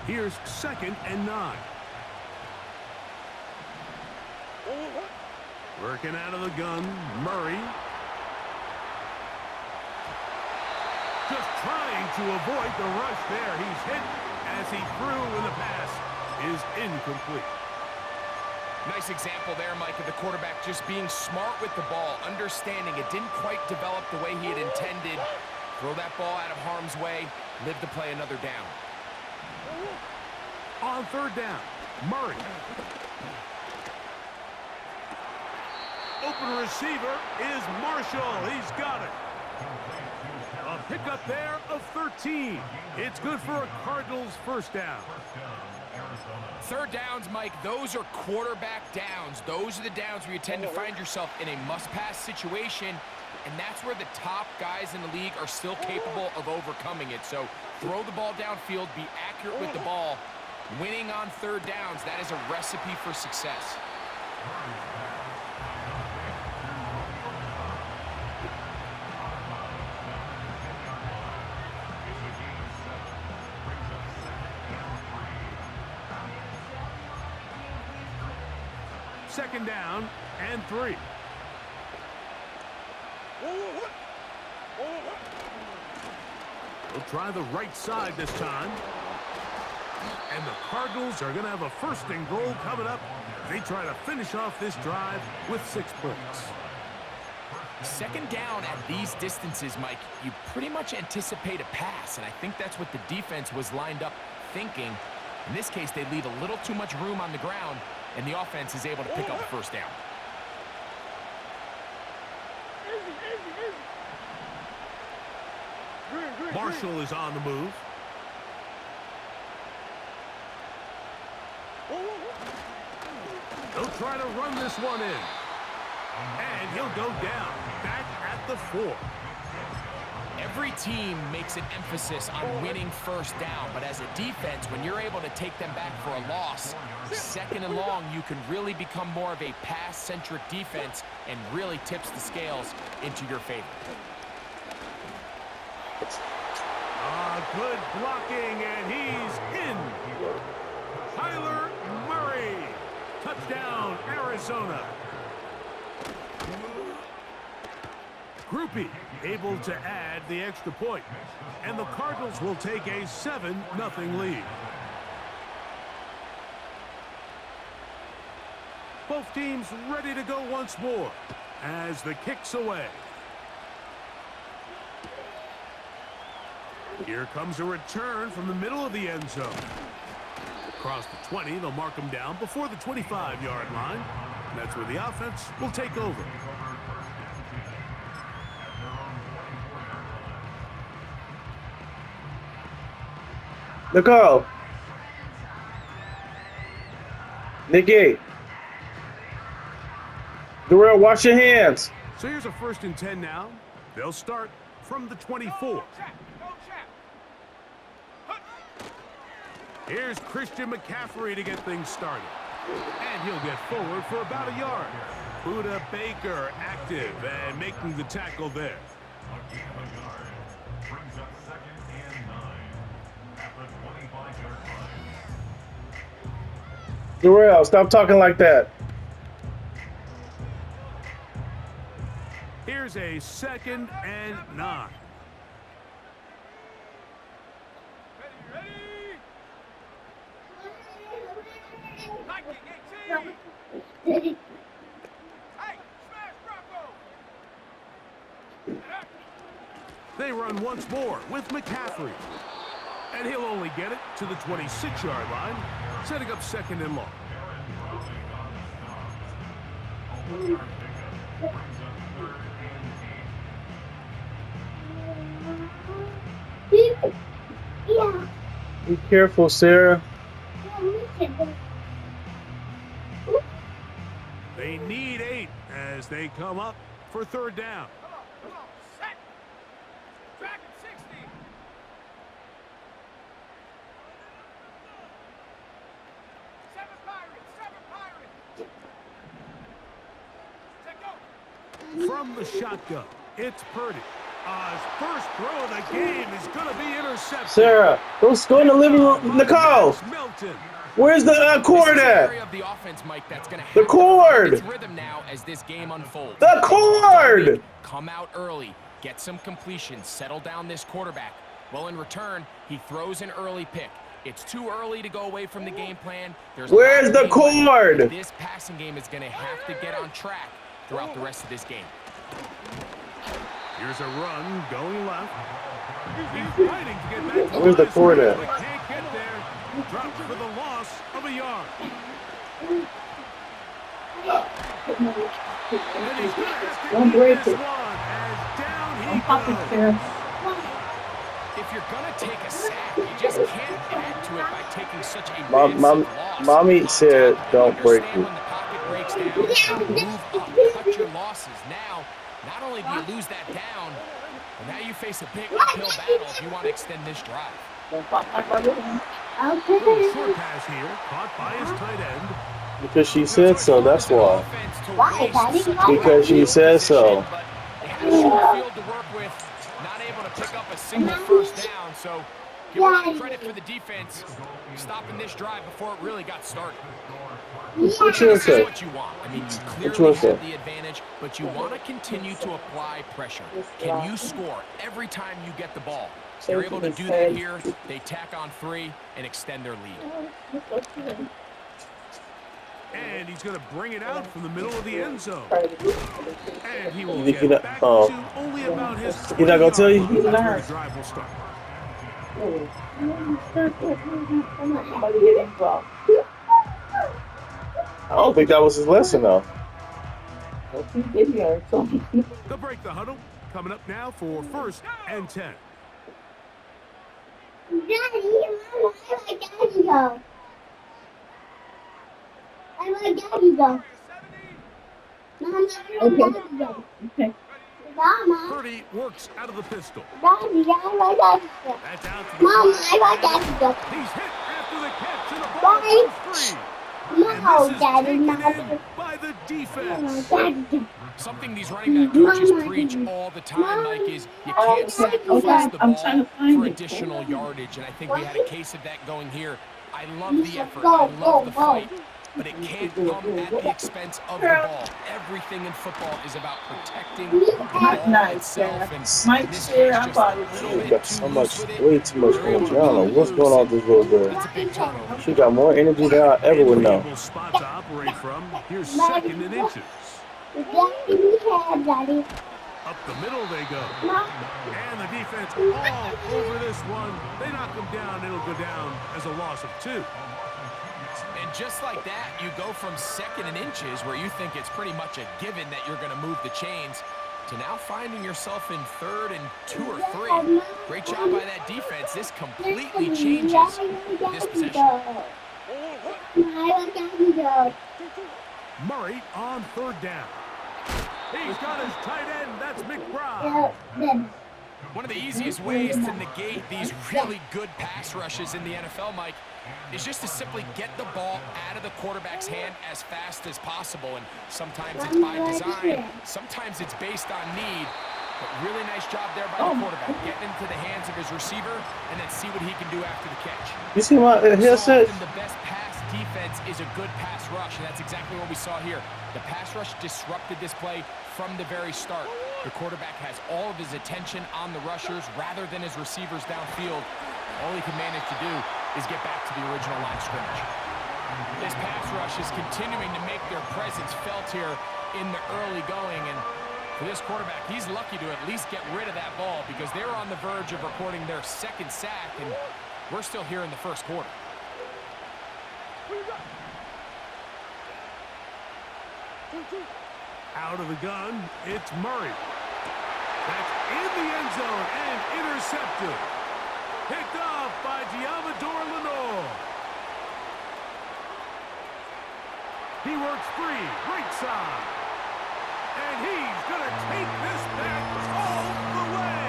Here's 2nd and 9. Working out of the gun, Murray. Just trying to avoid the rush there. He's hit as he threw, and the pass is incomplete. Nice example there, Mike, of the quarterback just being smart with the ball, understanding it didn't quite develop the way he had intended. Throw that ball out of harm's way, live to play another down. On 3rd down, Murray. Open receiver is Marshall. He's got it. A pickup there of 13. It's good for a Cardinals 1st down. 3rd downs, Mike, those are quarterback downs. Those are the downs where you tend to find yourself in a must-pass situation, and that's where the top guys in the league are still capable of overcoming it. So throw the ball downfield, be accurate with the ball. Winning on 3rd downs, that is a recipe for success. Second down and 3. We'll try the right side this time. And the Cardinals are going to have a 1st and goal coming up. They try to finish off this drive with 6 points. 2nd down at these distances, Mike, you pretty much anticipate a pass, and I think that's what the defense was lined up thinking. In this case, they leave a little too much room on the ground, and the offense is able to pick up the 1st down. Marshall is on the move. They'll try to run this one in. And he'll go down, back at the 4. Every team makes an emphasis on winning 1st down, but as a defense, when you're able to take them back for a loss, 2nd and long, you can really become more of a pass-centric defense and really tips the scales into your favor. Good blocking, and he's in. Kyler Murray. Touchdown, Arizona. Groupie able to add the extra point. And the Cardinals will take a 7-0 lead. Both teams ready to go once more as the kick's away. Here comes a return from the middle of the end zone. Across the 20, they'll mark him down before the 25-yard line. And that's where the offense will take over. Nicole. Nikki. Darrell, wash your hands. So here's a 1st and 10 now. They'll start from the 24. Here's Christian McCaffrey to get things started. And he'll get forward for about a yard. Buda Baker active and making the tackle there. Darrell, stop talking like that. Here's a 2nd and 9. They run once more with McCaffrey. And he'll only get it to the 26-yard line, setting up 2nd and long. Be careful, Sarah. They need 8 as they come up for 3rd down. Set. Track at 60. 7 Pirates. Take go. From the shotgun, it's Purdy. His first throw of the game is going to be intercepted. Sarah, go in the living room. Nicole, Melton. where's the cord This is an at? area of the offense, Mike, that's going to The have to find its cord. rhythm now as this game unfolds. The cord. Come out early, get some completions, settle down this quarterback. Well, in return, he throws an early pick. It's too early to go away from the game plan. Where's the cord? This passing game is going to have to get on track throughout the rest of this game. Here's a run going left. He's fighting to get back to Where's the cord at? but can't get there. Dropped for the loss of a yard. And he's going to have to Don't eat break this it. one as down he Don't pop it, goes. Sarah. If you're going to take a sack, you just can't add to it by taking such a Mom, massive loss. mommy said, "Don't break Understand it." when the pocket breaks down, move up, cut your losses. Now, not only do you lose that down, but now you face a big uphill battle if you want to extend this drive. Don't pop my brother. Little short pass here, caught by his tight end. Because she said so, that's why. Why, Daddy? Because she said so. But they had a short field to work with, not able to pick up a single first down. So give a lot of credit for the defense stopping this drive before it really got started. What you This is say? what you want. I mean, you What clearly you have say? the advantage, but you want to continue to apply pressure. Can you score every time you get the ball? They're able to do that here. They tack on 3 and extend their lead. And he's going to bring it out from the middle of the end zone. And he will You think get he not- back oh. to only about his He not gonna tell you? 20 yards. That's where the drive will start. Somebody get involved. I don't think that was his lesson, though. He did hear something. They'll break the huddle. Coming up now for 1st and 10. Daddy, Mama, I like Daddy go. I like Daddy go. Mama, I like Daddy go. Okay. Mama, Purdy works out of the pistol. Daddy, I like Daddy go. That's out to the Mama, side. I like Daddy go. He's hit after the catch, and the ball Daddy. goes free. No, And this is Daddy, taken Mama. in by the I defense. like Daddy go. Something these running back coaches preach all the time, Mike, is you can't sacrifice the I'm trying ball to find for it. additional yardage, and I think we had a case of that going here. I love the effort, I love the fight, but it can't come at the expense of the ball. Everything in football is about protecting the ball Nice, itself, Sarah. and Mike, this Sarah, guy's I just bought a it. little She bit got too so loose much, with it. way too much They're able energy. to I don't know get what's going on with this little girl. That's a big turnover. She got more energy than I ever would know. Enviable spot to operate from. Here's 2nd and inches. Daddy, we have Daddy. Up the middle they go. Mom, And the defense all over this one. They knock him down. It'll go down as a loss of 2. And just like that, you go from 2nd and inches, where you think it's pretty much a given that you're going to move the chains, to now finding yourself in 3rd and 2 or 3. Great job by that defense. This completely changes this possession. I like Daddy go. Murray on 3rd down. He's got his tight end. That's McBride. Yeah, Daddy. One of the easiest ways to negate these really good pass rushes in the NFL, Mike, is just to simply get the ball out of the quarterback's hand as fast as possible. And sometimes it's by design, sometimes it's based on need. But really nice job there by the quarterback, getting into the hands of his receiver and then see what he can do after the catch. You see my So headset? often the best pass defense is a good pass rush, and that's exactly what we saw here. The pass rush disrupted this play from the very start. The quarterback has all of his attention on the rushers rather than his receivers downfield. All he can manage to do is get back to the original line of scrimmage. This pass rush is continuing to make their presence felt here in the early going, and for this quarterback, he's lucky to at least get rid of that ball because they're on the verge of recording their 2nd sack, and we're still here in the 1st quarter. Out of the gun, it's Murray. That's in the end zone and intercepted. Picked off by Giamador Lenore. He works free, right side. And he's going to take this back all the way.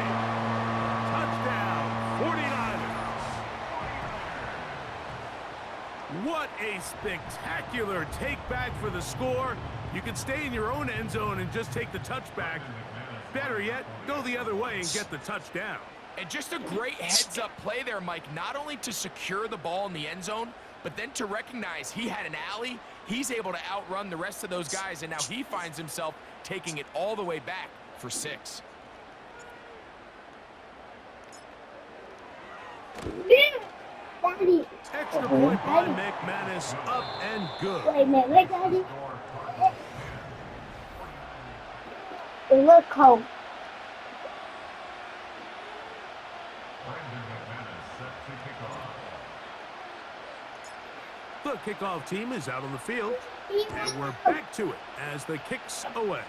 Touchdown, 49ers. What a spectacular take back for the score. You can stay in your own end zone and just take the touchback. Better yet, go the other way and get the touchdown. And just a great heads-up play there, Mike, not only to secure the ball in the end zone, but then to recognize he had an alley. He's able to outrun the rest of those guys, and now he finds himself taking it all the way back for 6. Daddy. Extra point by McManus, up and good. Wait a minute, wait, Daddy. It looks cold. The kickoff team is out on the field, and we're back to it as the kick's away.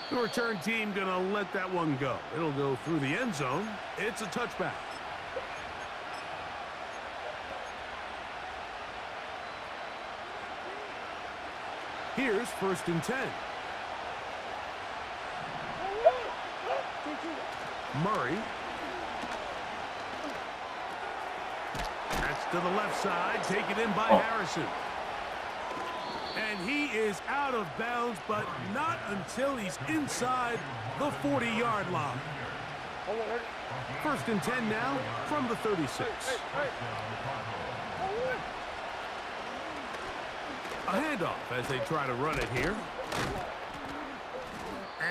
The return team gonna let that one go. It'll go through the end zone. It's a touchback. Here's 1st and 10. Murray. That's to the left side, taken in by Harrison. And he is out of bounds, but not until he's inside the 40-yard line. 1st and 10 now from the 36. A handoff as they try to run it here.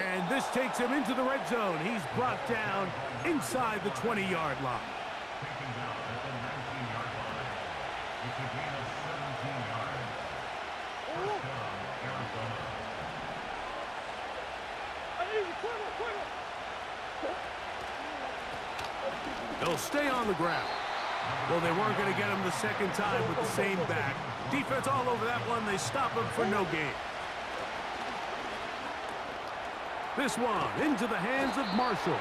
And this takes him into the red zone. He's brought down inside the 20-yard line. They'll stay on the ground. Well, they weren't going to get him the second time with the same back. Defense all over that one. They stop him for no gain. This one into the hands of Marshall.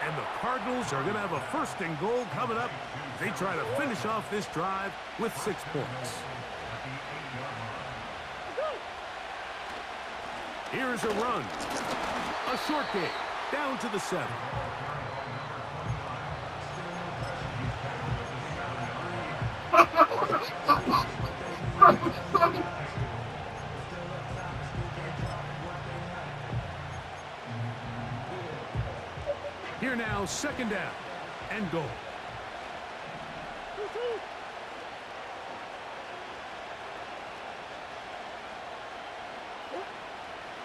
And the Cardinals are going to have a 1st and goal coming up. They try to finish off this drive with 6 points. Here's a run. A short game down to the 7. Here now, 2nd down and goal.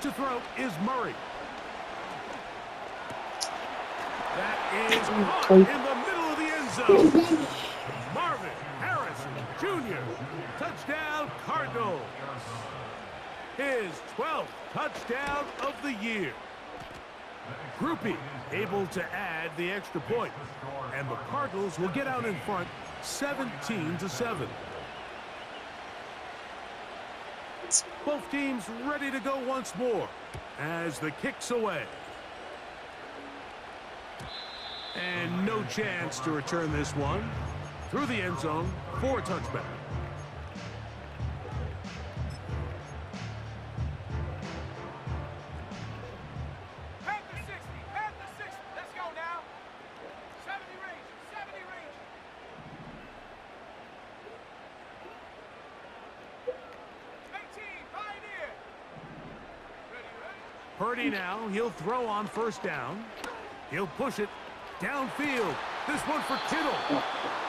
To throw is Murray. That is caught in the middle of the end zone. Marvin Harrison Jr. Touchdown Cardinals. His 12th touchdown of the year. Groupie able to add the extra point. And the Cardinals will get out in front 17-7. Both teams ready to go once more as the kick's away. And no chance to return this one through the end zone for a touchback. Let's go now. 70 range. 70 range. 18, Pioneer. Ready. Purdy now, he'll throw on 1st down. He'll push it downfield. This one for Kittle.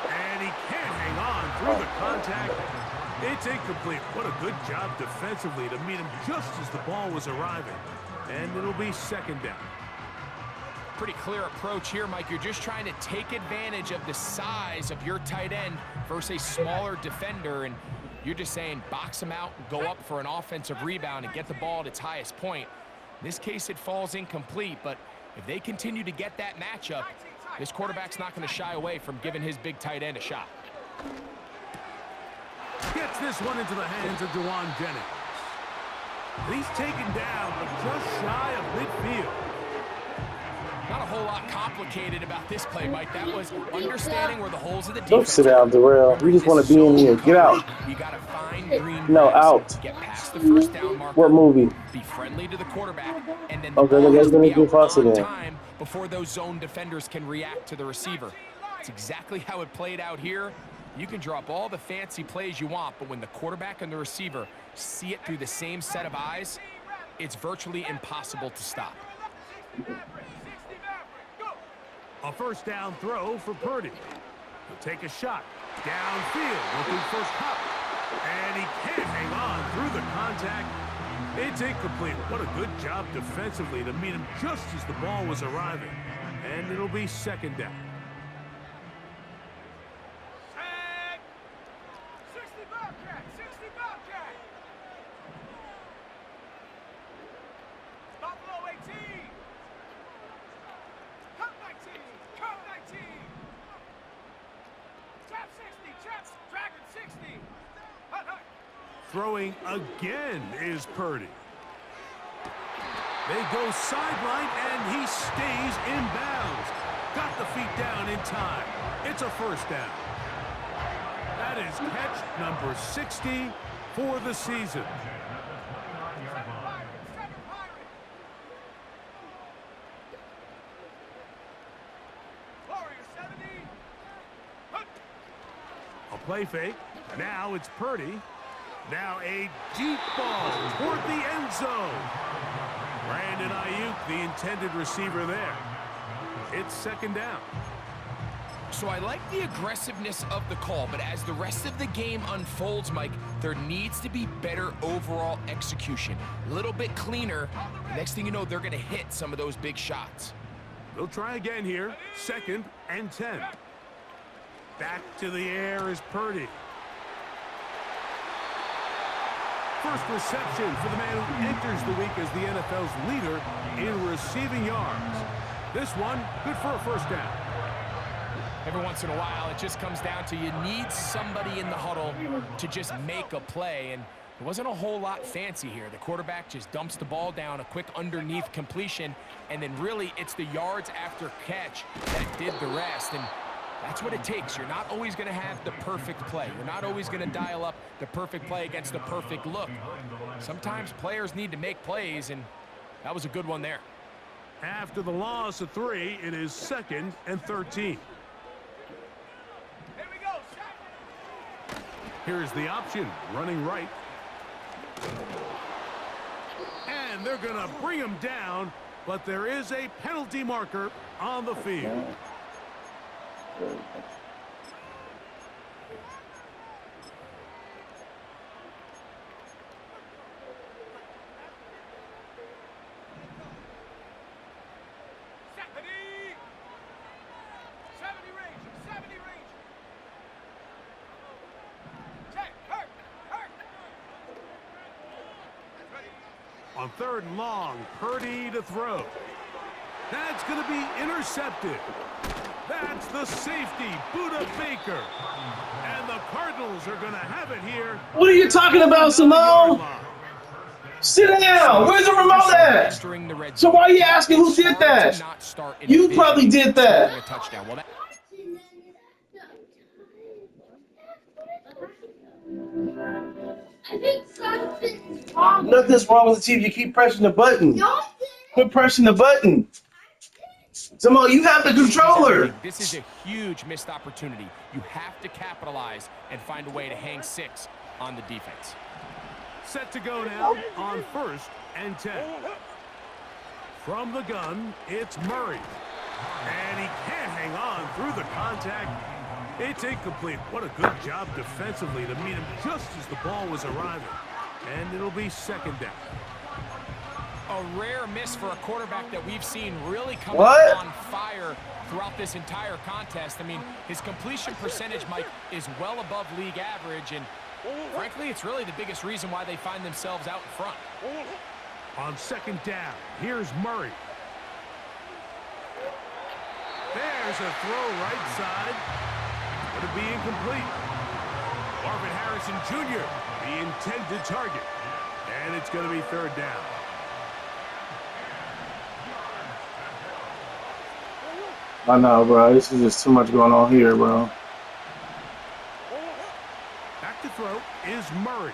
And he can't hang on through the contact. It's incomplete. What a good job defensively to meet him just as the ball was arriving. And it'll be 2nd down. Pretty clear approach here, Mike. You're just trying to take advantage of the size of your tight end versus a smaller defender, and you're just saying box him out, go up for an offensive rebound, and get the ball at its highest point. In this case, it falls incomplete, but if they continue to get that matchup, this quarterback's not going to shy away from giving his big tight end a shot. Gets this one into the hands of Dewan Jennings. He's taken down, but just shy of midfield. Not a whole lot complicated about this play, Mike. That was understanding where the holes of the defense. Don't sit down, Darrell. You just want to be in here. Get out. You got to find green. No, out. Get past the 1st down marker. What movie? Be friendly to the quarterback, and then Okay, let's be do out faster on then. time before those zone defenders can react to the receiver. It's exactly how it played out here. You can drop all the fancy plays you want, but when the quarterback and the receiver see it through the same set of eyes, it's virtually impossible to stop. A first down throw for Purdy. He'll take a shot. Downfield, looking for Cup. And he can't hang on through the contact. It's incomplete. What a good job defensively to meet him just as the ball was arriving. And it'll be second down. 60 Bobcat, 60 Bobcat. Buffalo 18. Cup 19, Cup 19. Trap 60, Traps, Dragon 60. Hut, hut. Throwing again is Purdy. They go sideline, and he stays in bounds. Got the feet down in time. It's a first down. That is catch number 60 for the season. Seven Pirate. Warrior 70. Hut. A play fake. Now it's Purdy. Now a deep ball toward the end zone. Brandon Ayuk, the intended receiver there. It's second down. So I like the aggressiveness of the call, but as the rest of the game unfolds, Mike, there needs to be better overall execution. A little bit cleaner. The next thing you know, they're going to hit some of those big shots. They'll try again here. Second and 10. Back to the air is Purdy. First reception for the man who enters the week as the NFL's leader in receiving yards. This one, good for a first down. Every once in a while, it just comes down to you need somebody in the huddle to just make a play, and there wasn't a whole lot fancy here. The quarterback just dumps the ball down, a quick underneath completion, and then really it's the yards after catch that did the rest, and that's what it takes. You're not always going to have the perfect play. You're not always going to dial up the perfect play against the perfect look. Sometimes players need to make plays, and that was a good one there. After the loss of 3, it is second and 13. Here we go. Sack. Here's the option, running right. And they're going to bring him down, but there is a penalty marker on the field. Sackety. 70 Ranger, 70 Ranger. Check, hurt. Ready. On third and long, Purdy to throw. That's going to be intercepted. That's the safety, Buda Baker. And the Cardinals are going to have it here. What are you talking about, Simone? Sit down. Where's the remote at? So why are you asking who did that? You probably did that. Nothing's wrong with the TV. You keep pressing the button. Quit pressing the button. Simone, you have the controller. This is a huge missed opportunity. You have to capitalize and find a way to hang 6 on the defense. Set to go now on first and 10. From the gun, it's Murray. And he can't hang on through the contact. It's incomplete. What a good job defensively to meet him just as the ball was arriving. And it'll be second down. A rare miss for a quarterback that we've seen really come on fire throughout this entire contest. I mean, his completion percentage, Mike, is well above league average, and frankly, it's really the biggest reason why they find themselves out in front. On second down, here's Murray. There's a throw right side. Going to be incomplete. Marvin Harrison Jr., the intended target. And it's going to be third down. I know, bro. This is just too much going on here, bro. Back to throw is Murray.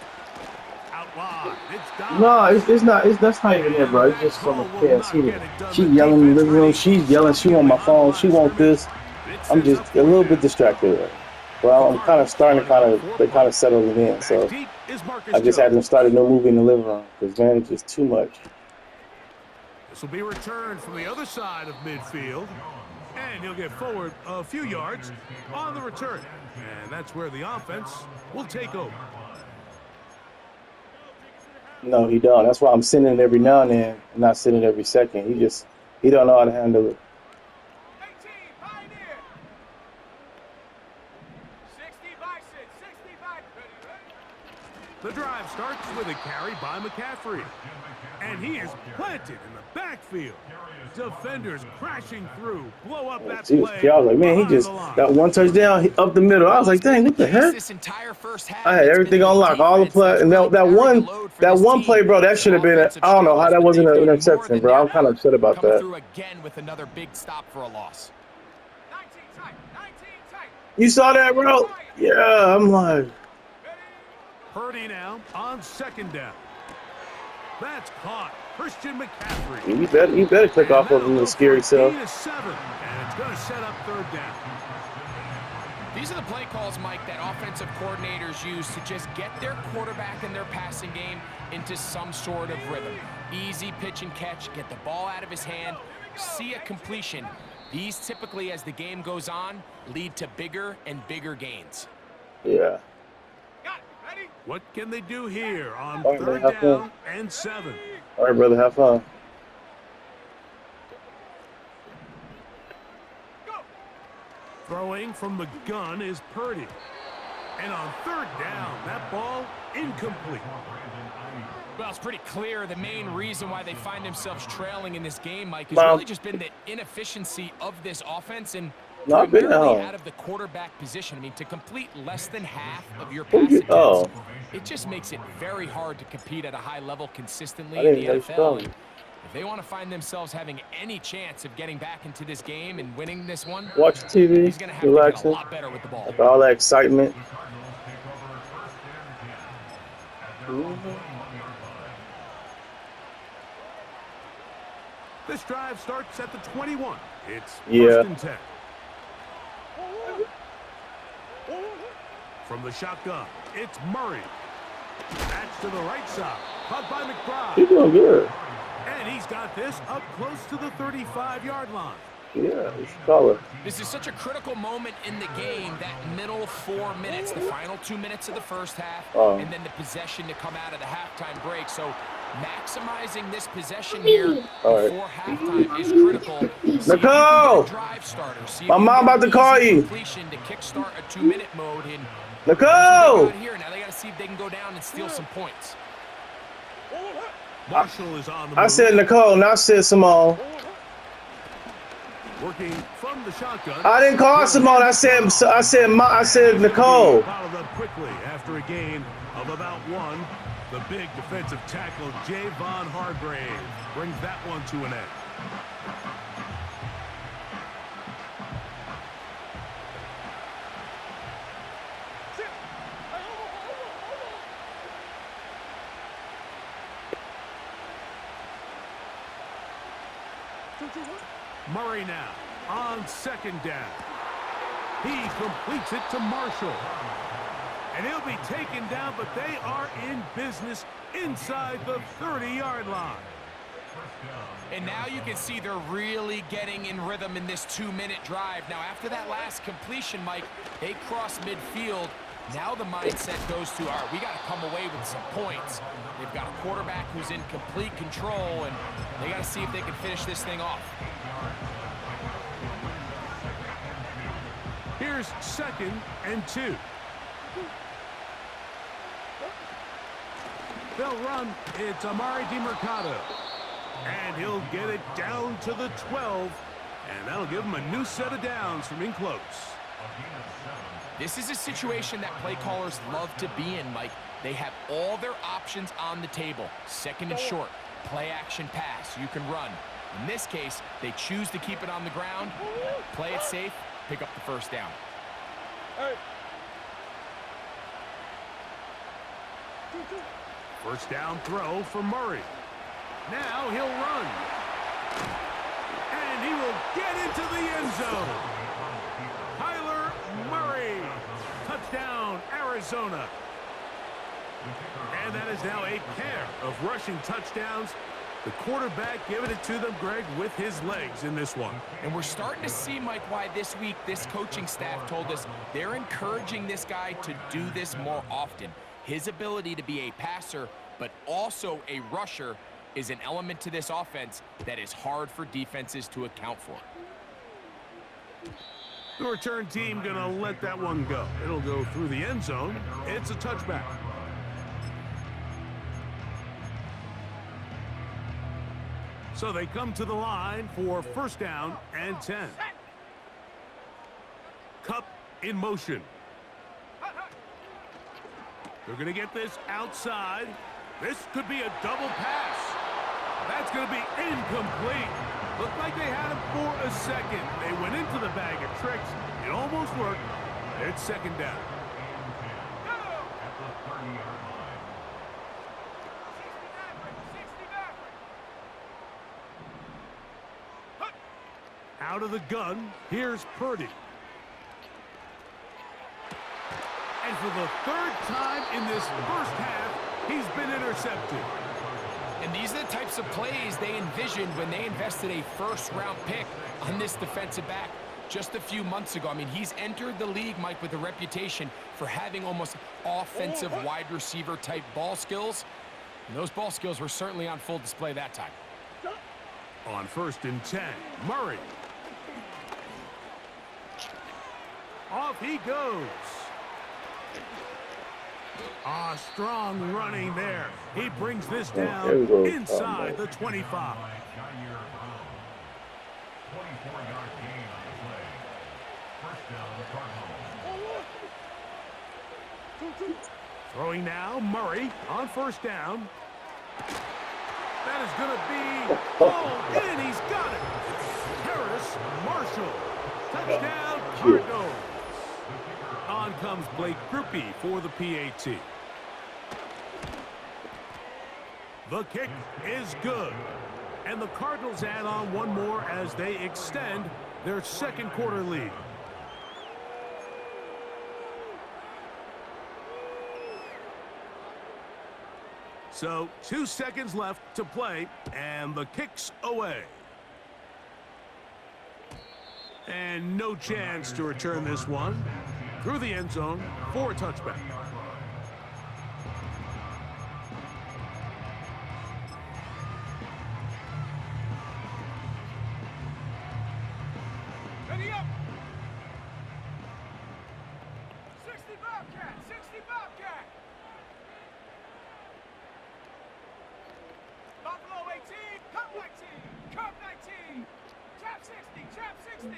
Out wide. It's down. No, it's not. That's not even it, bro. It's just from a KFC. She yelling in the living room. She's yelling. She want my phone. She want this. I'm just a little bit distracted. Well, I'm kind of starting to kind of settle it in. So is Marcus I just Jones. hadn't started no movie in the living room because, man, it's just too much. This will be returned from the other side of midfield. And he'll get forward a few yards on the return. And that's where the offense will take over. No, he don't. That's why I'm sending it every now and then, and not sending it every second. He don't know how to handle it. 18, Pioneer. 60 Bison, 60 Bison. The drive starts with a carry by McCaffrey. And he is planted in the backfield. Defenders crashing through, blow up that play. I was like, man, he just got one touchdown up the middle. I was like, dang, what the heck? I had everything on lock, all the play, and that one play, bro, that should have been. I don't know how that wasn't an interception, bro. I'm kind of upset about that. Again with another big stop for a loss. 19 tight, 19 tight. You saw that, bro? Yeah, I'm like. Purdy now on second down. That's caught. Christian McCaffrey. You better click off of him, the scary self. 7, and it's going to set up third down. These are the play calls, Mike, that offensive coordinators use to just get their quarterback and their passing game into some sort of rhythm. Easy pitch and catch, get the ball out of his hand, see a completion. These typically, as the game goes on, lead to bigger and bigger gains. Yeah. What can they do here on third down and 7? All right, brother, have fun. Throwing from the gun is Purdy. And on third down, that ball incomplete. Well, it's pretty clear the main reason why they find themselves trailing in this game, Mike, has really just been the inefficiency of this offense and primarily out of the quarterback position. I mean, to complete less than half of your pass attempts, it just makes it very hard to compete at a high level consistently in the NFL. If they want to find themselves having any chance of getting back into this game and winning this one, watch TV, he's going to have to get a lot better with the ball. After all that excitement. This drive starts at the 21. It's first and 10. From the shotgun, it's Murray. That's to the right side. Caught by McBride. He's doing good. And he's got this up close to the 35-yard line. Yeah, he's solid. This is such a critical moment in the game, that middle 4 minutes, the final 2 minutes of the first half, and then the possession to come out of the halftime break. So maximizing this possession here before halftime is critical. Nicole! My mom about to call you. To kickstart a 2-minute mode in Nicole! here. Now they got to see if they can go down and steal some points. Marshall is on the move. I said Nicole, not said Simone. Working from the shotgun. I didn't call Simone. I said Nicole. Followed up quickly after a gain of about 1. The big defensive tackle, Javon Hargrave, brings that one to an end. Murray now on second down. He completes it to Marshall. And he'll be taken down, but they are in business inside the 30-yard line. And now you can see they're really getting in rhythm in this 2-minute drive. Now, after that last completion, Mike, they cross midfield. Now the mindset goes to, all right, we got to come away with some points. They've got a quarterback who's in complete control, and they got to see if they can finish this thing off. Here's 2nd and 2. They'll run. It's Amari DiMercato. And he'll get it down to the 12. And that'll give him a new set of downs from in close. This is a situation that play callers love to be in, Mike. They have all their options on the table. 2nd and short, play action pass, you can run. In this case, they choose to keep it on the ground, play it safe, pick up the first down. First down throw for Murray. Now he'll run. And he will get into the end zone. Kyler Murray. Touchdown, Arizona. And that is now a pair of rushing touchdowns. The quarterback giving it to them, Greg, with his legs in this one. And we're starting to see, Mike, why this week this coaching staff told us they're encouraging this guy to do this more often. His ability to be a passer, but also a rusher, is an element to this offense that is hard for defenses to account for. The return team going to let that one go. It'll go through the end zone. It's a touchback. So they come to the line for first down and 10. Cup in motion. They're going to get this outside. This could be a double pass. That's going to be incomplete. Looked like they had him for a second. They went into the bag of tricks. It almost worked. It's second down. Out of the gun, here's Purdy. And for the third time in this first half, he's been intercepted. And these are the types of plays they envisioned when they invested a first-round pick on this defensive back just a few months ago. I mean, he's entered the league, Mike, with a reputation for having almost offensive wide receiver type ball skills. And those ball skills were certainly on full display that time. On first and 10, Murray. Off he goes. Strong running there. He brings this down inside the 25. Throwing now, Murray on first down. That is going to be hauled in. He's got it. Harris Marshall. Touchdown, Cardinals. On comes Blake Groupie for the PAT. The kick is good. And the Cardinals add on one more as they extend their second quarter lead. So 2 seconds left to play, and the kick's away. And no chance to return this one through the end zone for a touchback. Ready up! 60 Bobcat! 60 Bobcat! Buffalo 18, Cup 19, Cup 19, Trap 60, Trap 60.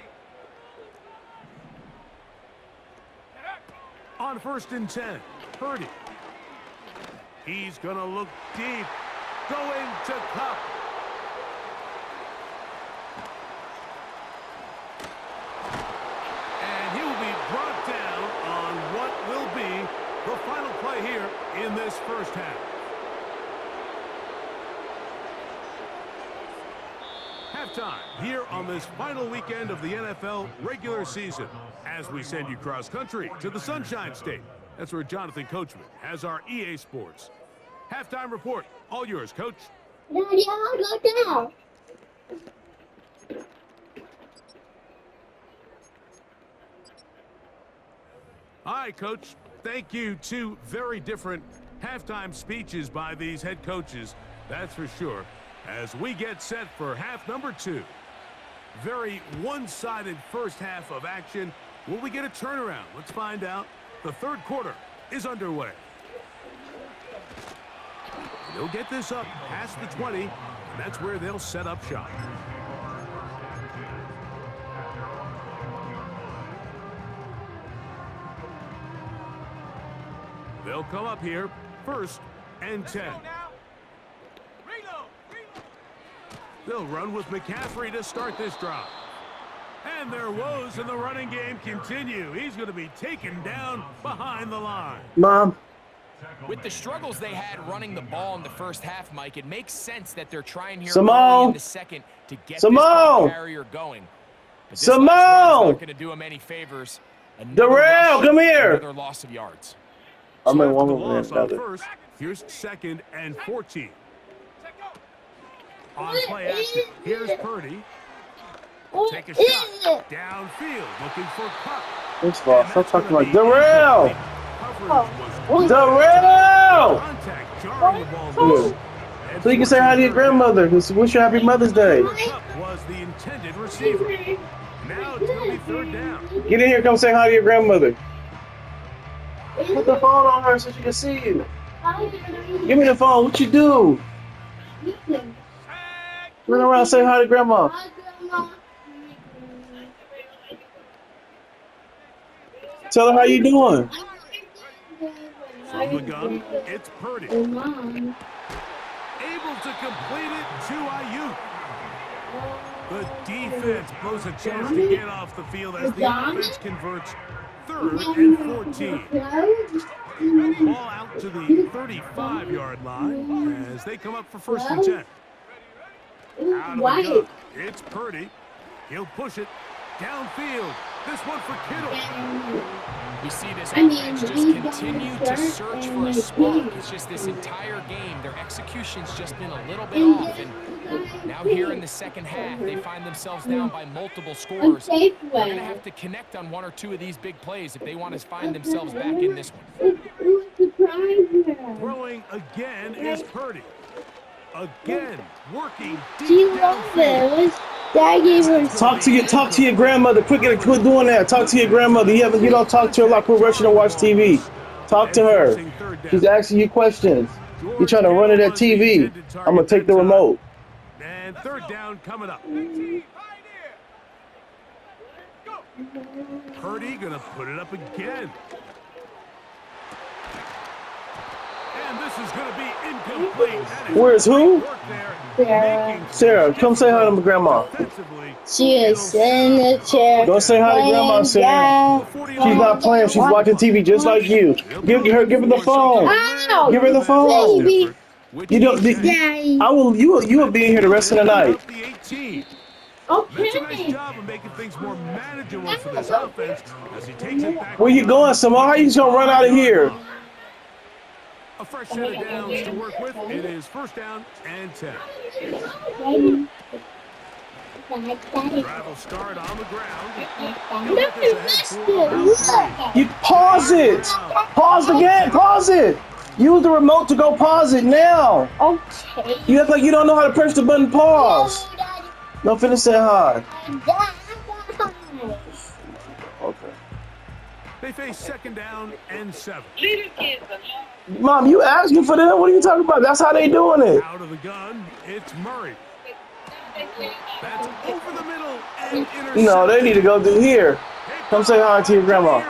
On first and 10, Purdy. He's going to look deep, going to Cup. And he will be brought down on what will be the final play here in this first half. Halftime here on this final weekend of the NFL regular season as we send you cross-country to the Sunshine State. That's where Jonathan Coachman has our EA Sports halftime report. All yours, Coach. Daddy, I'll go down. All right, Coach. Thank you. Two very different halftime speeches by these head coaches, that's for sure, as we get set for half number 2. Very one-sided first half of action. Will we get a turnaround? Let's find out. The third quarter is underway. They'll get this up past the 20, and that's where they'll set up shop. They'll come up here first and 10. They'll run with McCaffrey to start this drive. And their woes in the running game continue. He's going to be taken down behind the line. Mom. With the struggles they had running the ball in the first half, Mike, it makes sense that they're trying here early in the second to get this ball carrier going. But this not going to do him any favors. Darrell, come here. Another loss of yards. I'm So in after one the over loss on another. first, here's 2nd and 14. On play action, here's Purdy. Take a shot. Downfield, looking for Cup. First of all, And stop that's talking going to about be Darrell! incomplete. Coverage was good. Darrell! Contact jarring the ball Yeah. loose. And So you can say hi to your forcing third down. grandmother. Wish you happy Mother's Day. Cooper Kupp was the intended receiver. Now it's going to be 3rd down. Get in here, come say hi to your grandmother. Put the phone on her so she can see you. Give me the phone. What you do? Run around, say hi to grandma. Tell her how you doing. From the gun, it's Purdy. Able to complete it to Ayuk. The defense blows a chance to get off the field as the offense converts 3rd and 14. Ball out to the 35-yard line as they come up for 1st and 10. Out of the gun, it's Purdy. He'll push it downfield. This one for Kittle. We see this offense just continue to search for a spark. It's just this entire game, their execution's just been a little bit off. And now here in the second half, they find themselves down by multiple scores. They're going to have to connect on 1 or 2 of these big plays if they want to find themselves back in this one. Throwing again is Purdy. Again, working deep downfield. Talk to your grandmother. Quit doing that. Talk to your grandmother. You don't talk to her like we're rushing to watch TV. Talk to her. She's asking you questions. You're trying to run at that TV. I'm gonna take the remote. And 3rd down coming up. Purdy gonna put it up again. And this is gonna be incomplete. Where's who? Sarah, come say hi to my grandma. She is in the chair. Go say hi to grandma, Sarah. She's not playing. She's watching TV just like you. Give her the phone. Ow! Give her the phone. Baby. You don't. I will. You will be in here the rest of the night. Makes a Okay. nice job of making things more manageable for this offense as he takes it back. Where you going, Samal? How you just gonna run out of here? A fresh set of downs to work with. It is 1st down and 10. Travel start on the ground. You pause it. Pause again. Pause it. Use the remote to go pause it now. Okay. You act like you don't know how to press the button pause. No, finish say hi. Okay. They face 2nd down and 7. Mom, you asking for them? What are you talking about? That's how they doing it. Out of the gun, it's Murray. That's over the middle and intercepted. No, they need to go through here. Come say hi to your grandma.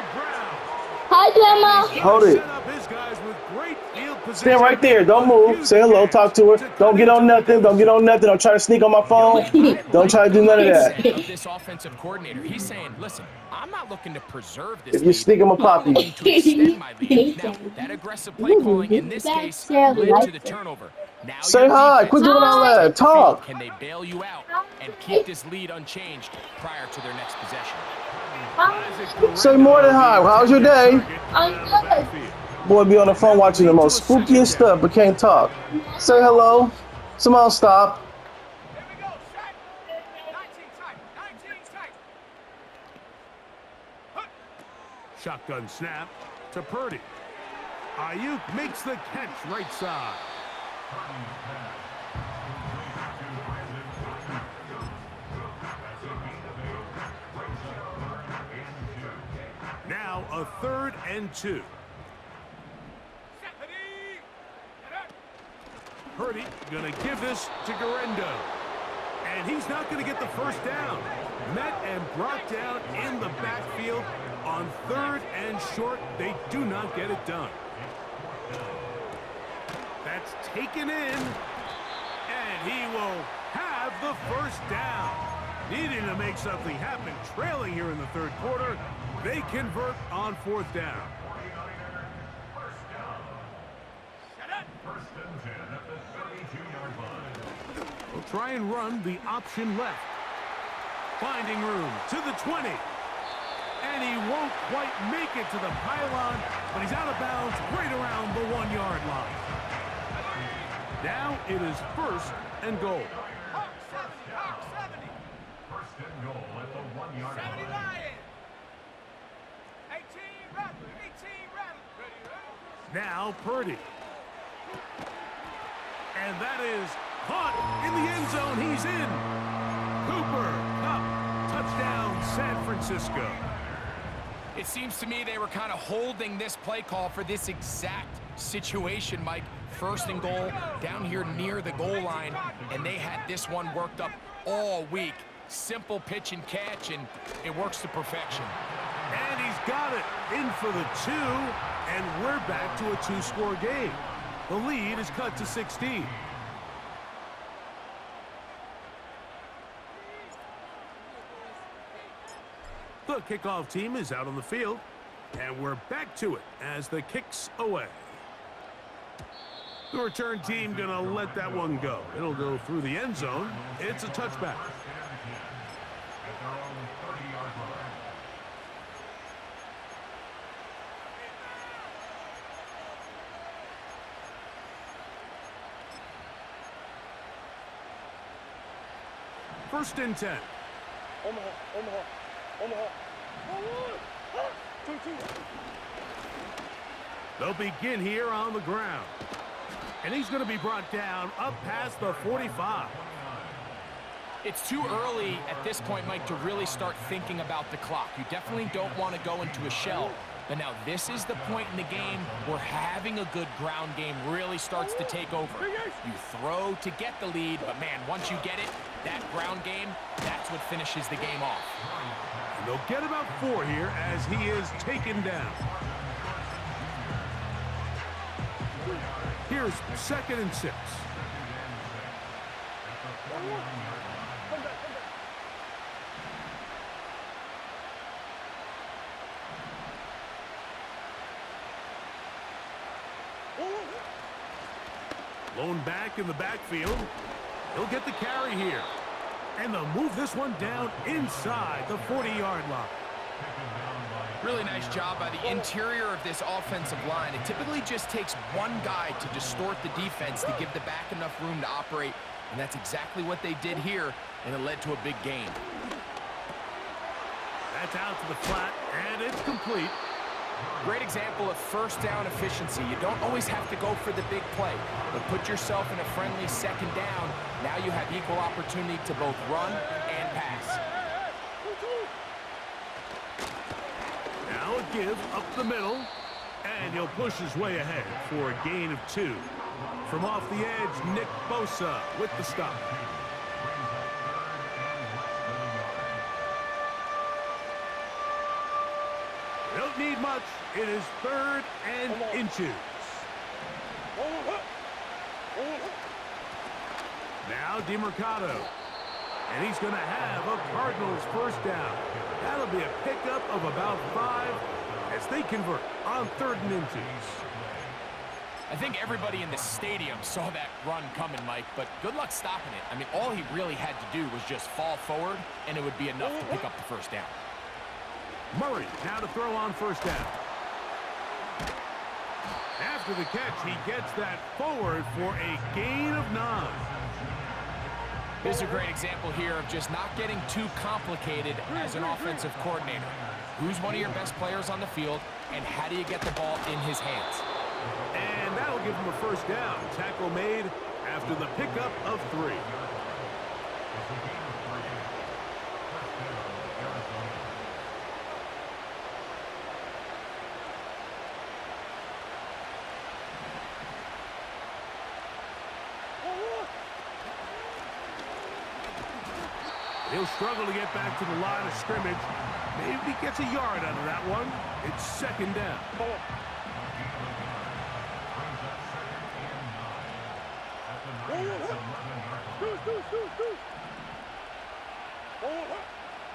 Hi, Grandma. Hold it. Stand right there. Don't move. Say hello. Talk to her. Don't get on nothing. Don't get on nothing. Don't try to sneak on my phone. Don't try to do none of that. This offensive coordinator, he's saying, listen, I'm not looking to preserve this If you sneak, I'm a pop you. to extend my lead. Now, that aggressive play calling in this case led to the turnover. Now Say hi. Quit doing all that. Talk. Can they bail you out and keep this lead unchanged prior to their next possession? Say more than hi. How's your day? I'm good. Boy, be on the phone watching the most spookiest stuff, but can't talk. Say hello. Someone stop. Here we go. Shot. 19 tight. 19 tight. Shotgun snap to Purdy. Ayuk makes the catch right side. Now a 3rd and 2. Purdy gonna give this to Garendo. And he's not gonna get the 1st down. Met and brought down in the backfield on 3rd and short. They do not get it done. That's taken in. And he will have the 1st down. Needing to make something happen. Trailing here in the 3rd quarter. They convert on 4th down. We'll try and run the option left. Finding room to the 20. And he won't quite make it to the pylon, but he's out of bounds right around the 1-yard line. Now it is 1st and goal. Hawk 70, Hawk 70. First and goal at the 1-yard 70 line. Lions. 18 Rattler, 18 Rattler. Ready, ready. Now Purdy. And that is caught in the end zone. He's in. Cooper Kupp, touchdown San Francisco. It seems to me they were kind of holding this play call for this exact situation, Mike. 1st and goal down here near the goal line, and they had this one worked up all week. Simple pitch and catch, and it works to perfection. And he's got it in for the 2, and we're back to a 2-score game. The lead is cut to 16. The kickoff team is out on the field, and we're back to it as the kick's away. The return team gonna let that one go. It'll go through the end zone. It's a touchback. At their own 30-yard line. First and 10. They'll begin here on the ground. And he's going to be brought down up past the 45. It's too early at this point, Mike, to really start thinking about the clock. You definitely don't want to go into a shell. But now this is the point in the game where having a good ground game really starts to take over. You throw to get the lead, but man, once you get it, that ground game, that's what finishes the game off. And they'll get about 4 here as he is taken down. Here's 2nd and 6. Lone back in the backfield. He'll get the carry here. And they'll move this one down inside the 40-yard line. Really nice job by the interior of this offensive line. It typically just takes one guy to distort the defense to give the back enough room to operate, and that's exactly what they did here, and it led to a big gain. That's out to the flat, and it's complete. Great example of 1st down efficiency. You don't always have to go for the big play, but put yourself in a friendly 2nd down. Now you have equal opportunity to both run and pass. Now a give up the middle, and he'll push his way ahead for a gain of 2. From off the edge, Nick Bosa with the stop. They don't need much. It is 3rd and inches. Now DeMercado. And he's going to have a Cardinals 1st down. That'll be a pickup of about 5 as they convert on 3rd and inches. I think everybody in the stadium saw that run coming, Mike, but good luck stopping it. I mean, all he really had to do was just fall forward, and it would be enough to pick up the 1st down. Murray now to throw on 1st down. After the catch, he gets that forward for a gain of 9. This is a great example here of just not getting too complicated as an offensive coordinator. Who's one of your best players on the field, and how do you get the ball in his hands? And that'll give him a 1st down. Tackle made after the pickup of 3. He'll struggle to get back to the line of scrimmage. Maybe gets a yard out of that one. It's 2nd down.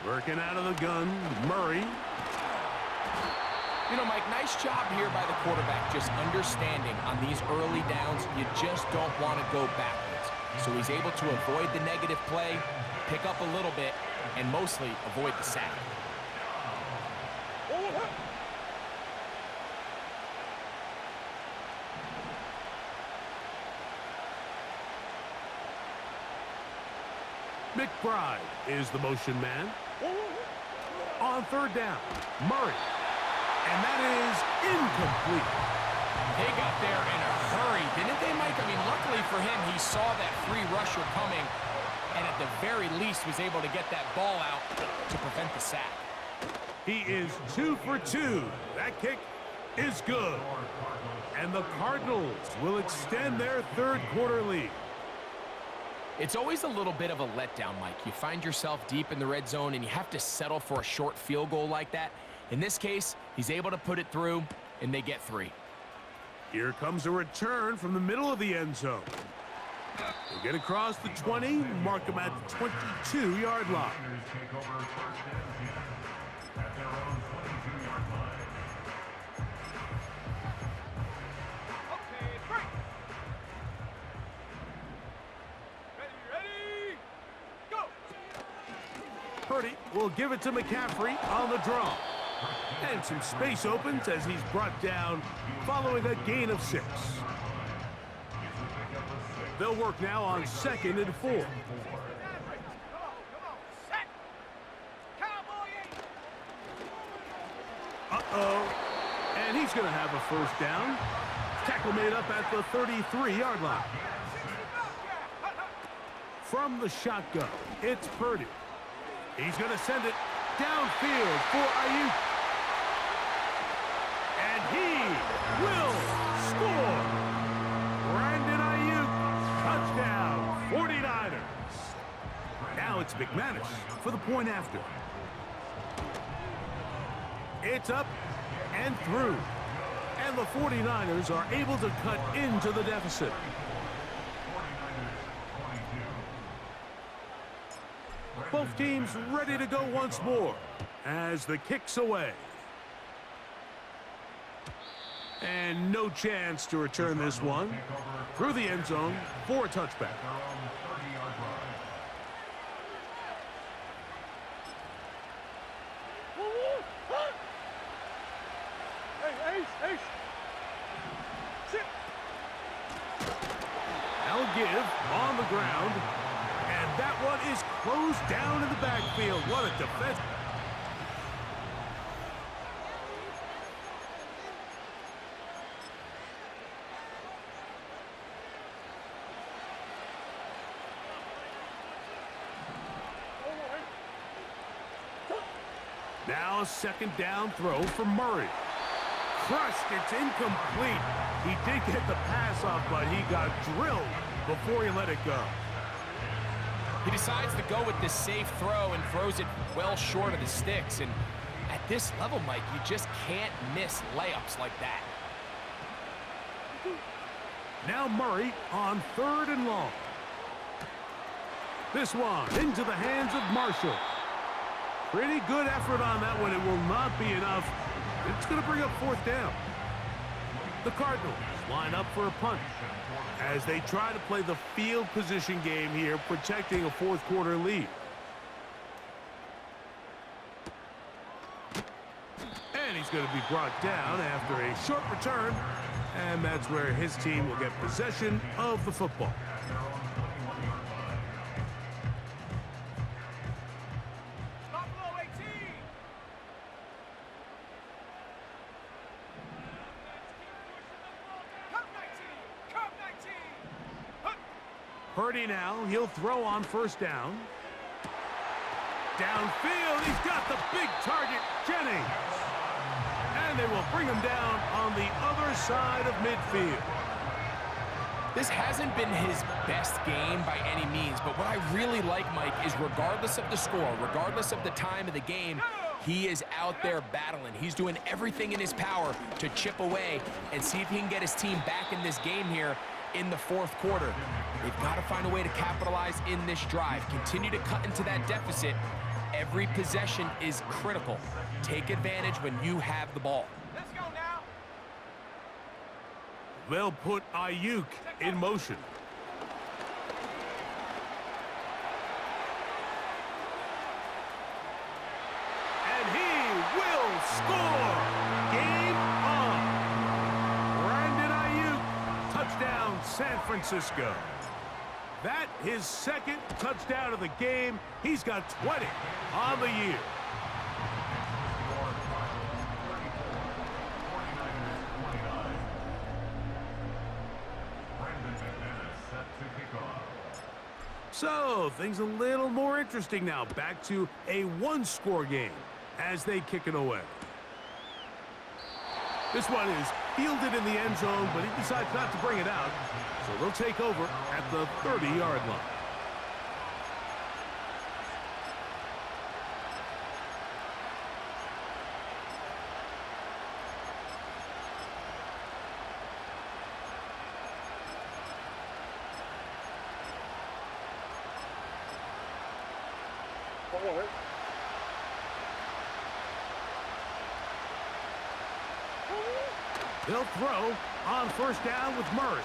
Working out of the gun, Murray. You know, Mike, nice job here by the quarterback, just understanding on these early downs, you just don't want to go backwards. So he's able to avoid the negative play, pick up a little bit, and mostly avoid the sack. McBride is the motion man. On third down, Murray. And that is incomplete. They got there in a hurry, didn't they, Mike? I mean, luckily for him, he saw that free rusher coming and at the very least was able to get that ball out to prevent the sack. He is 2 for 2. That kick is good. And the Cardinals will extend their third quarter lead. It's always a little bit of a letdown, Mike. You find yourself deep in the red zone and you have to settle for a short field goal like that. In this case, he's able to put it through, and they get 3. Here comes a return from the middle of the end zone. They get across the 20, mark him at the 22-yard line. Take over first and 10 at their own 22-yard line. Okay, break. Ready, go. Purdy will give it to McCaffrey on the draw. And some space opens as he's brought down following a gain of 6. They'll work now on 2nd and 4. Come on, set. Cowboy 8. Uh-oh. And he's going to have a first down. Tackle made up at the 33-yard line. From the shotgun, it's Purdy. He's going to send it downfield for Ayuk. And he will score. Brandon Ayuk, touchdown, 49ers. Now it's McManus for the point after. It's up and through. And the 49ers are able to cut into the deficit. Both teams ready to go once more as the kick's away. And no chance to return this one through the end zone for a touchback. Now give on the ground. And that one is closed down in the backfield. What a defense. Now a 2nd down throw for Murray. Crushed, it's incomplete. He did get the pass off, but he got drilled before he let it go. He decides to go with this safe throw and throws it well short of the sticks. And at this level, Mike, you just can't miss layups like that. Now Murray on 3rd and long. This one into the hands of Marshall. Pretty good effort on that one. It will not be enough. It's going to bring up 4th down. The Cardinals line up for a punt as they try to play the field position game here, protecting a 4th quarter lead. And he's going to be brought down after a short return, and that's where his team will get possession of the football. Buffalo 18. Come 19. Come 19. Hup. Purdy now, he'll throw on 1st down. Downfield, he's got the big target, Jennings. And they will bring him down on the other side of midfield. This hasn't been his best game by any means, but what I really like, Mike, is regardless of the score, regardless of the time of the game, he is out there battling. He's doing everything in his power to chip away and see if he can get his team back in this game here in the 4th quarter. They've got to find a way to capitalize in this drive, continue to cut into that deficit. Every possession is critical. Take advantage when you have the ball. Let's go now. They'll put Ayuk in motion. And he will score. Game on. Brandon Ayuk, touchdown San Francisco. That his second touchdown of the game. He's got 20 on the year. So, things a little more interesting now. Back to a one-score game as they kick it away. This one is fielded in the end zone, but he decides not to bring it out. So they'll take over at the 30-yard line. They'll throw on first down with Murray.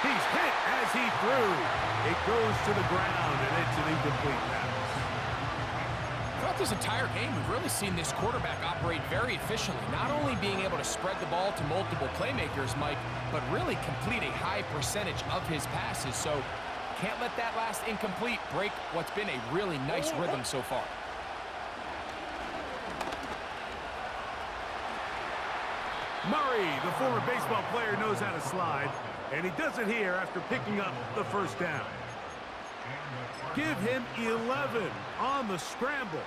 He's hit as he threw. It goes to the ground, and it's an incomplete pass. Throughout this entire game, we've really seen this quarterback operate very efficiently, not only being able to spread the ball to multiple playmakers, Mike, but really complete a high percentage of his passes. So can't let that last incomplete break what's been a really nice rhythm so far. Murray, the former baseball player, knows how to slide, and he does it here after picking up the first down. Give him 11 on the scramble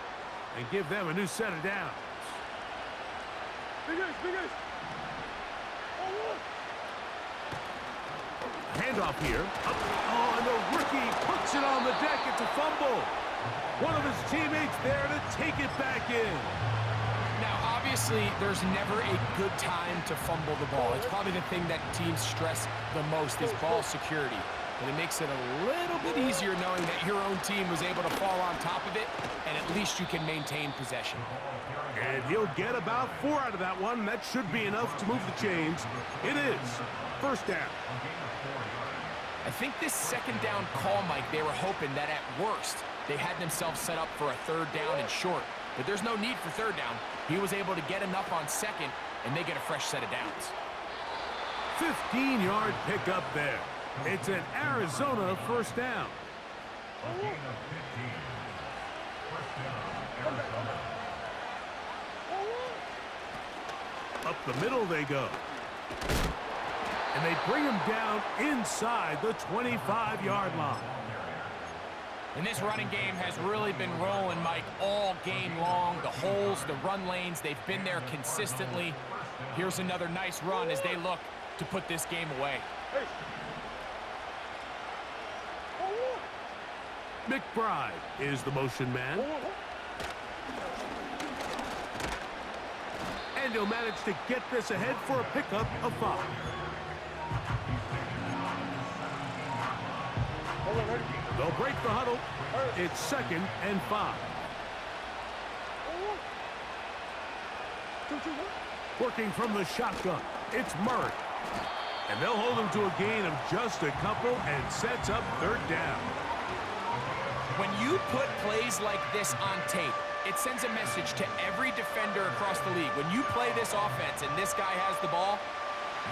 and give them a new set of downs. Handoff here. Oh, and the rookie puts it on the deck. It's a fumble. One of his teammates there to take it back in. Now, obviously, there's never a good time to fumble the ball. It's probably the thing that teams stress the most is ball security. But it makes it a little bit easier knowing that your own team was able to fall on top of it, and at least you can maintain possession. And he'll get about 4 out of that one. That should be enough to move the chains. It is first down. I think this second down call, Mike, they were hoping that at worst, they had themselves set up for a third down and short. But there's no need for third down. He was able to get enough on second, and they get a fresh set of downs. 15-yard pickup there. It's an Arizona first down. A gain of 15. First down, Arizona. Up the middle they go. And they bring him down inside the 25-yard line. And this running game has really been rolling, Mike, all game long. The holes, the run lanes, they've been there consistently. Here's another nice run as they look to put this game away. McBride is the motion man. And he'll manage to get this ahead for a pickup of 5. They'll break the huddle. It's 2nd and 5. Working from the shotgun, it's Murray. And they'll hold him to a gain of just a couple and sets up third down. When you put plays like this on tape, it sends a message to every defender across the league. When you play this offense and this guy has the ball,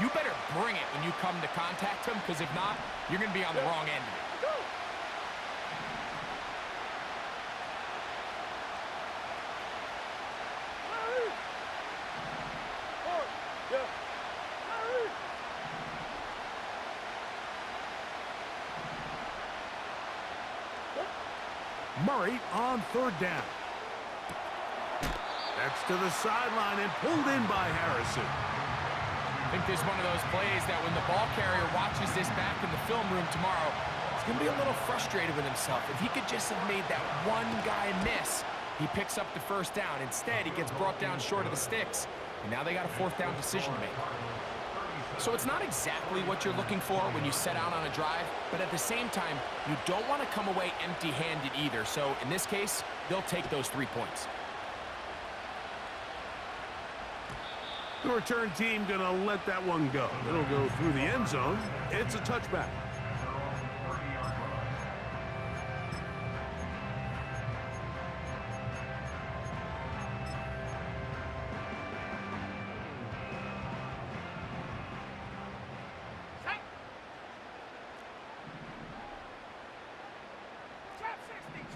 you better bring it when you come to contact him, because if not, you're going to be on the wrong end of it. Murray on third down. That's to the sideline and pulled in by Harrison. I think this is one of those plays that when the ball carrier watches this back in the film room tomorrow, he's going to be a little frustrated with himself. If he could just have made that one guy miss, he picks up the first down. Instead, he gets brought down short of the sticks, and now they got a 4th down decision to make. So it's not exactly what you're looking for when you set out on a drive, but at the same time, you don't want to come away empty-handed either. So in this case, they'll take those 3 points. The return team gonna let that one go. It'll go through the end zone. It's a touchback.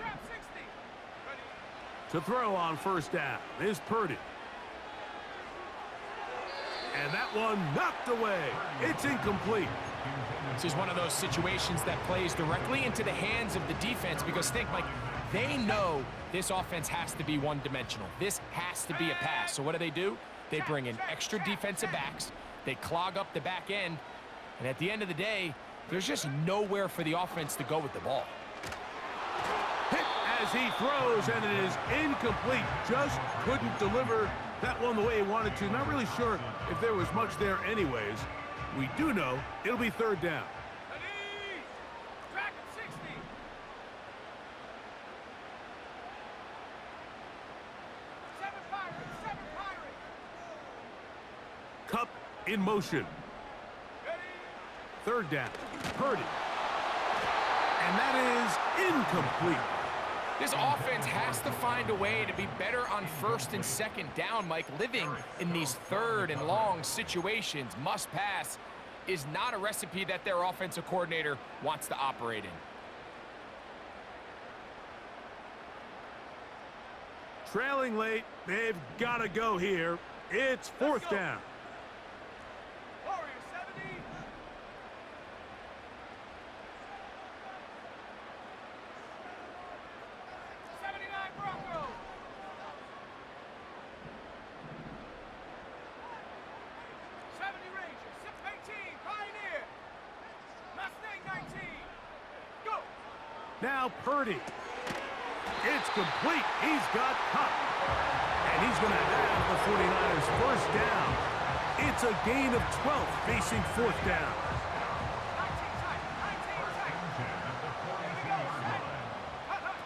Trap 60. Ready. To throw on first down is Purdy. And that one knocked away. It's incomplete. This is one of those situations that plays directly into the hands of the defense because think, Mike, they know this offense has to be one-dimensional. This has to be a pass. So what do? They bring in extra defensive backs. They clog up the back end. And at the end of the day, there's just nowhere for the offense to go with the ball. Hit as he throws, and it is incomplete. Just couldn't deliver that one the way he wanted to. Not really sure if there was much there anyways. We do know it'll be third down. Ready. Track at 60. 7 Pirates. 7 Pirates. Cup in motion. Ready. Third down. Purdy. And that is incomplete. This offense has to find a way to be better on first and second down, Mike. Living in these third and long situations, must pass, is not a recipe that their offensive coordinator wants to operate in. Trailing late, they've got to go here. It's fourth down. Warrior 70. 79 Broncos. 70 Rangers. 18 Pioneer. Mustang 19. Go. Now Purdy. It's complete. He's got Cup. And he's going to have the 49ers first down. It's a gain of 12 facing fourth down. 19 tight. 19 tight. Here we go. Set. Hut, hut.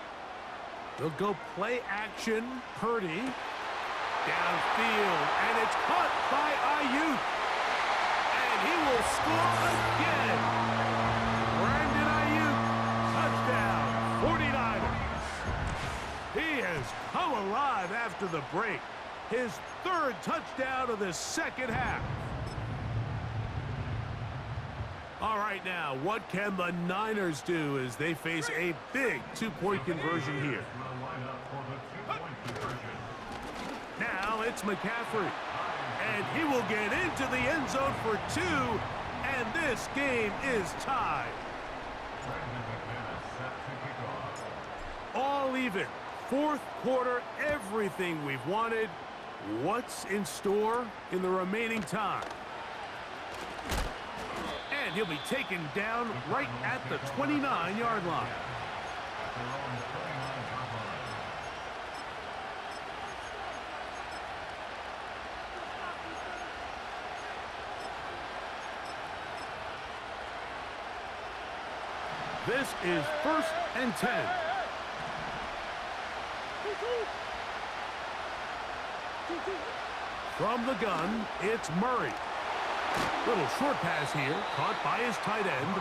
They'll go play action. Purdy. Downfield. And it's caught by Ayuk. And he will score again. Brandon Ayuk. Touchdown. 49ers. He has come alive after the break. His third touchdown of the second half. All right, now, what can the Niners do as they face a big two-point conversion here? Now it's McCaffrey. And he will get into the end zone for two. And this game is tied. All even. Fourth quarter, everything we've wanted. What's in store in the remaining time? And he'll be taken down right at the 29-yard line. This is 1st and 10. From the gun, it's Murray. Little short pass here, caught by his tight end.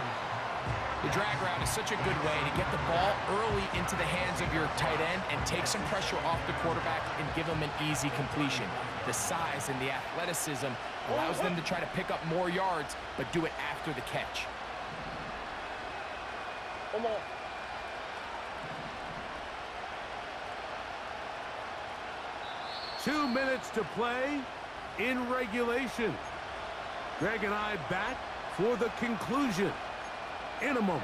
The drag route is such a good way to get the ball early into the hands of your tight end and take some pressure off the quarterback and give him an easy completion. The size and the athleticism allows them to try to pick up more yards, but do it after the catch. Come on. Two minutes to play in regulation. Greg and I back for the conclusion in a moment.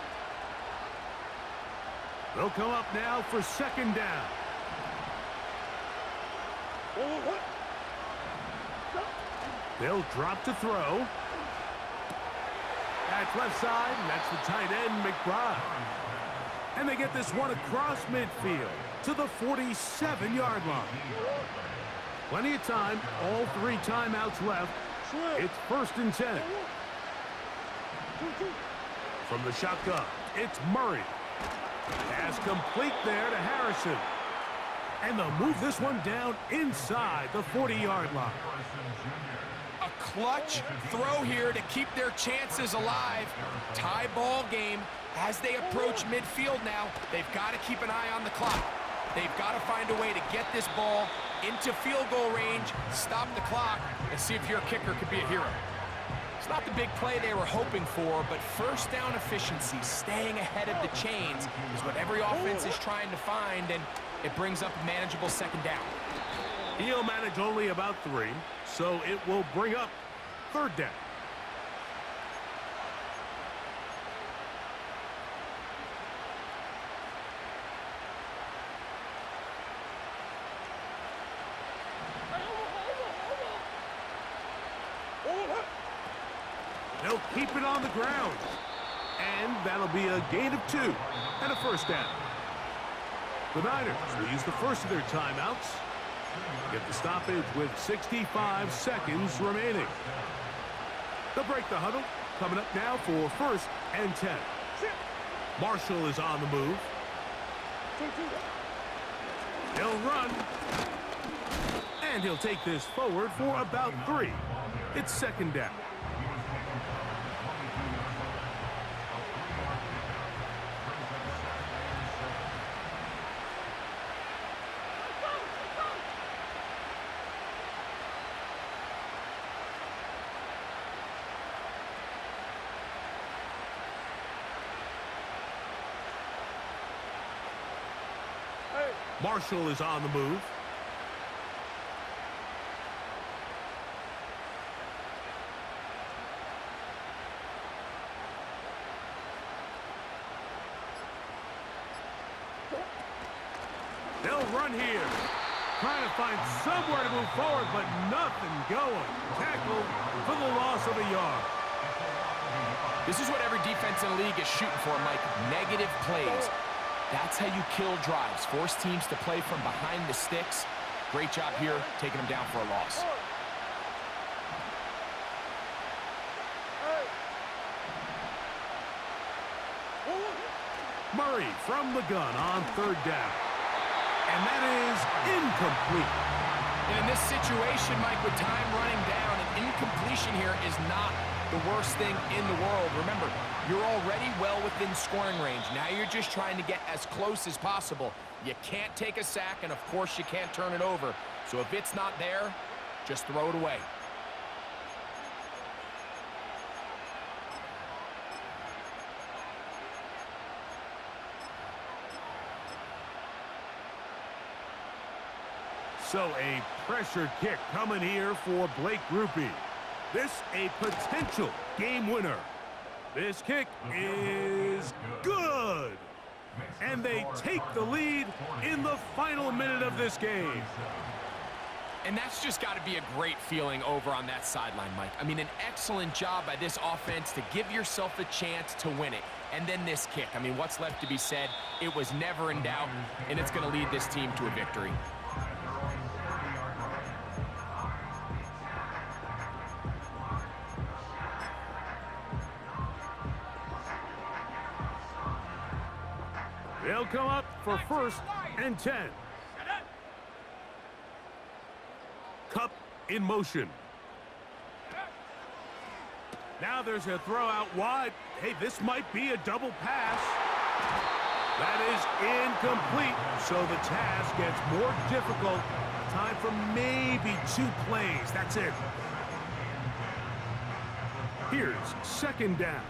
They'll come up now for second down. They'll drop to throw. That's left side, and that's the tight end, McBride. And they get this one across midfield to the 47-yard line. Plenty of time, all three timeouts left. It's 1st and 10. From the shotgun, it's Murray. Pass complete there to Harrison. And they'll move this one down inside the 40-yard line. A clutch throw here to keep their chances alive. Tie ball game as they approach midfield now. They've got to keep an eye on the clock. They've got to find a way to get this ball into field goal range, stop the clock, and see if your kicker could be a hero. It's not the big play they were hoping for, but first down efficiency, staying ahead of the chains, is what every offense is trying to find, and it brings up a manageable second down. He'll manage only about 3, so it will bring up third down. They'll keep it on the ground. And that'll be a gain of 2 and a first down. The Niners will use the first of their timeouts. Get the stoppage with 65 seconds remaining. They'll break the huddle. Coming up now for first and 10. Marshall is on the move. He'll run. And he'll take this forward for about 3. It's second down. Marshall is on the move. They'll run here. Trying to find somewhere to move forward, but nothing going. Tackled for the loss of a yard. This is what every defense in the league is shooting for, Mike. Negative plays. That's how you kill drives. Force teams to play from behind the sticks. Great job here, taking them down for a loss. Murray from the gun on third down. And that is incomplete. And in this situation, Mike, with time running down, an incompletion here is not the worst thing in the world. Remember, you're already well within scoring range. Now you're just trying to get as close as possible. You can't take a sack, and of course you can't turn it over. So if it's not there, just throw it away. So a pressure kick coming here for Blake Grupe. This a potential game winner. This kick is good. And they take the lead in the final minute of this game. And that's just got to be a great feeling over on that sideline, Mike. I mean, an excellent job by this offense to give yourself a chance to win it. And then this kick. I mean, what's left to be said? It was never in doubt, and it's going to lead this team to a victory. They'll come up for first and 10. Cup in motion. Now there's a throw out wide. Hey, this might be a double pass. That is incomplete. So the task gets more difficult. Time for maybe 2 plays. That's it. Here's second down.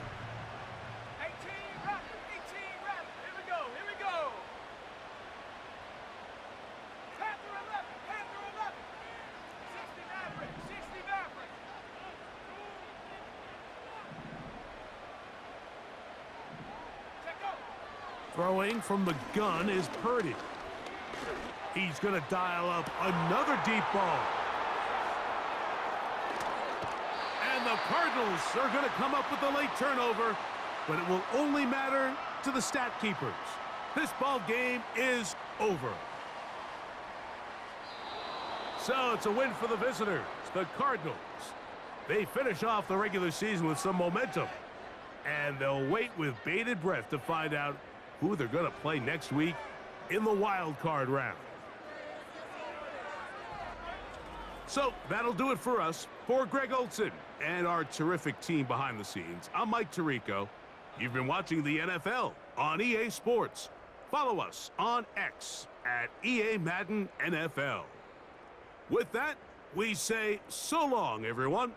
18 Raptors, 18 Raptors. Here we go, here we go. Panther 11, Panther 11. 60 Maverick, 60 Maverick. Check go. Throwing from the gun is Purdy. He's going to dial up another deep ball. And the Cardinals are going to come up with a late turnover, but it will only matter to the stat keepers. This ball game is over. So it's a win for the visitors, the Cardinals. They finish off the regular season with some momentum, and they'll wait with bated breath to find out who they're going to play next week in the wild card round. So that'll do it for us. For Greg Olson and our terrific team behind the scenes, I'm Mike Tirico. You've been watching the NFL on EA Sports. Follow us on X at EA Madden NFL. With that, we say so long, everyone.